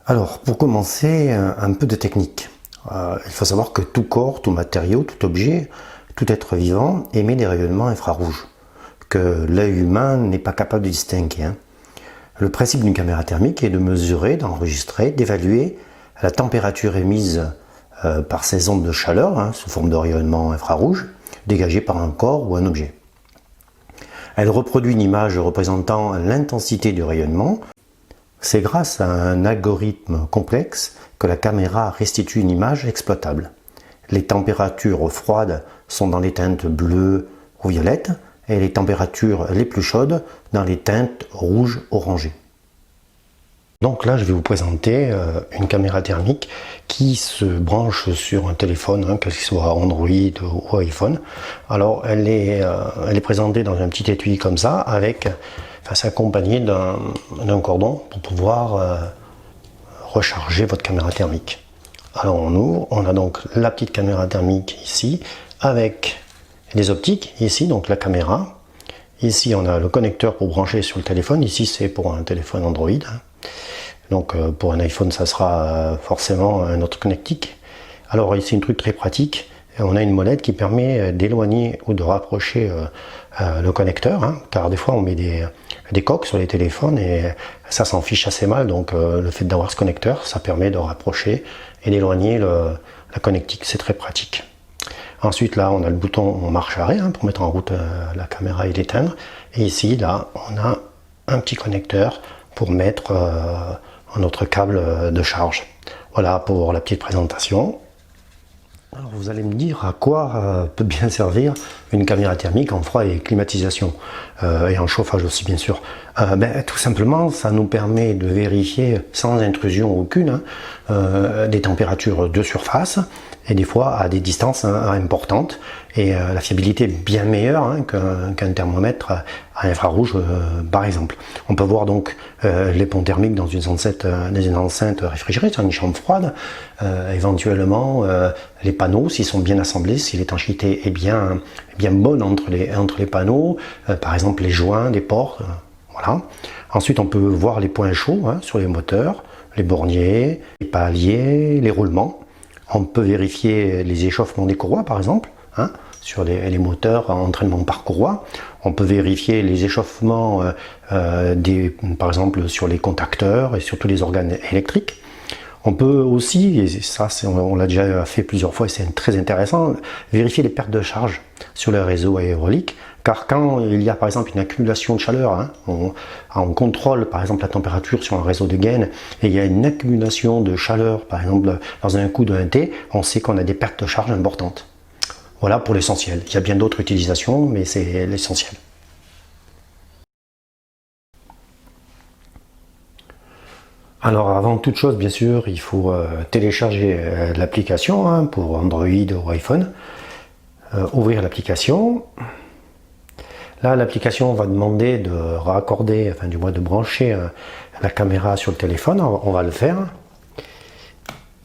Alors, pour commencer, un peu de technique. Il faut savoir que tout corps, tout matériau, tout objet, tout être vivant émet des rayonnements infrarouges que l'œil humain n'est pas capable de distinguer. Le principe d'une caméra thermique est de mesurer, d'enregistrer, d'évaluer la température émise par ces ondes de chaleur, sous forme de rayonnement infrarouge, dégagées par un corps ou un objet. Elle reproduit une image représentant l'intensité du rayonnement. C'est grâce à un algorithme complexe que la caméra restitue une image exploitable. Les températures froides sont dans les teintes bleues ou violettes et les températures les plus chaudes dans les teintes rouges orangées. Donc là, je vais vous présenter une caméra thermique qui se branche sur un téléphone, que ce soit Android ou iPhone. Alors, elle est présentée dans un petit étui comme ça, avec, c'est accompagné d'un cordon pour pouvoir recharger votre caméra thermique. Alors, on ouvre, on a donc la petite caméra thermique ici, avec les optiques, ici, donc la caméra. Ici, on a le connecteur pour brancher sur le téléphone. Ici, c'est pour un téléphone Android. Donc pour un iPhone, ça sera forcément un autre connectique. Alors ici, un truc très pratique, on a une molette qui permet d'éloigner ou de rapprocher le connecteur, car des fois on met des coques sur les téléphones et ça s'en fiche assez mal, donc le fait d'avoir ce connecteur, ça permet de rapprocher et d'éloigner la connectique, c'est très pratique. Ensuite là, on a le bouton en marche arrêt pour mettre en route la caméra et l'éteindre, et ici là, on a un petit connecteur pour mettre notre câble de charge. Voilà pour la petite présentation. Alors vous allez me dire à quoi peut bien servir une caméra thermique en froid et climatisation et en chauffage aussi bien sûr. Tout simplement ça nous permet de vérifier sans intrusion aucune des températures de surface et des fois à des distances importantes et la fiabilité est bien meilleure qu'un thermomètre à infrarouge par exemple. On peut voir donc les ponts thermiques dans une enceinte réfrigérée, dans une chambre froide, éventuellement les panneaux s'ils sont bien assemblés, si l'étanchéité est bien bonne entre les panneaux, par exemple les joints des ports, voilà. Ensuite on peut voir les points chauds sur les moteurs, les borniers, les paliers, les roulements. On peut vérifier les échauffements des courroies par exemple, sur les moteurs en entraînement par courroie. On peut vérifier les échauffements par exemple sur les contacteurs et sur tous les organes électriques. On peut aussi, et ça on l'a déjà fait plusieurs fois et c'est très intéressant, vérifier les pertes de charge sur le réseau aérolique. Car quand il y a par exemple une accumulation de chaleur, on contrôle par exemple la température sur un réseau de gaines et il y a une accumulation de chaleur par exemple dans un coup d'un T, on sait qu'on a des pertes de charge importantes. Voilà pour l'essentiel. Il y a bien d'autres utilisations, mais c'est l'essentiel. Alors avant toute chose, bien sûr, il faut télécharger l'application pour Android ou iPhone. Ouvrir l'application. Là, l'application va demander de raccorder, enfin du moins de brancher la caméra sur le téléphone. On va le faire.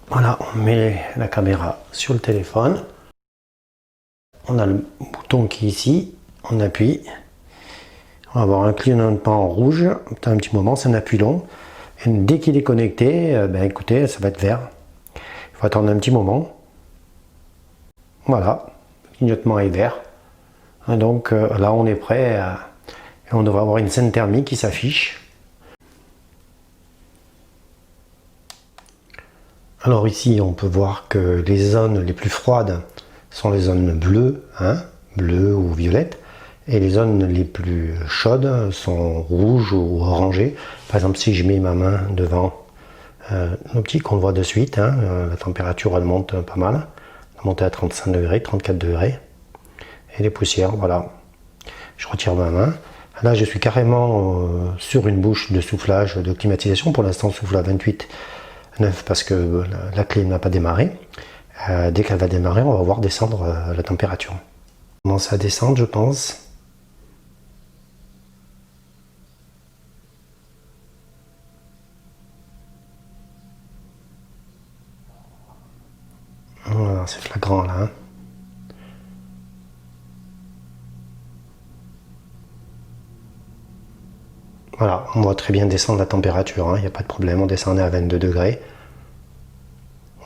Voilà, on met la caméra sur le téléphone. On a le bouton qui est ici. On appuie. On va avoir un clignotant rouge. Un petit moment, c'est un appui long. Et dès qu'il est connecté, écoutez, ça va être vert. Il faut attendre un petit moment. Voilà, le clignotement est vert. Donc là on est prêt et on devrait avoir une scène thermique qui s'affiche. Alors ici on peut voir que les zones les plus froides sont les zones bleues, bleues ou violettes, et les zones les plus chaudes sont rouges ou orangées. Par exemple si je mets ma main devant l'optique, on le voit de suite, la température elle monte pas mal, elle monte à 35 degrés, 34 degrés. Et les poussières, voilà. Je retire ma main. Là, je suis carrément sur une bouche de soufflage de climatisation. Pour l'instant, on souffle à 28,9 parce que la clé n'a pas démarré. Dès qu'elle va démarrer, on va voir descendre la température. On commence à descendre, je pense. Voilà, c'est flagrant là. Voilà, on voit très bien descendre la température, il n'y a pas de problème, on descendait à 22 degrés.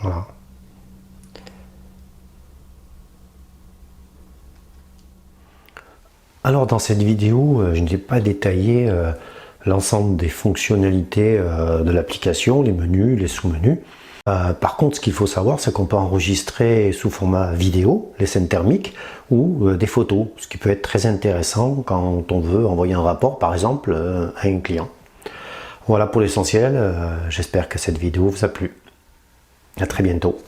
Voilà. Alors dans cette vidéo, je n'ai pas détaillé l'ensemble des fonctionnalités de l'application, les menus, les sous-menus. Par contre, ce qu'il faut savoir, c'est qu'on peut enregistrer sous format vidéo les scènes thermiques ou des photos, ce qui peut être très intéressant quand on veut envoyer un rapport, par exemple, à un client. Voilà pour l'essentiel, j'espère que cette vidéo vous a plu. À très bientôt.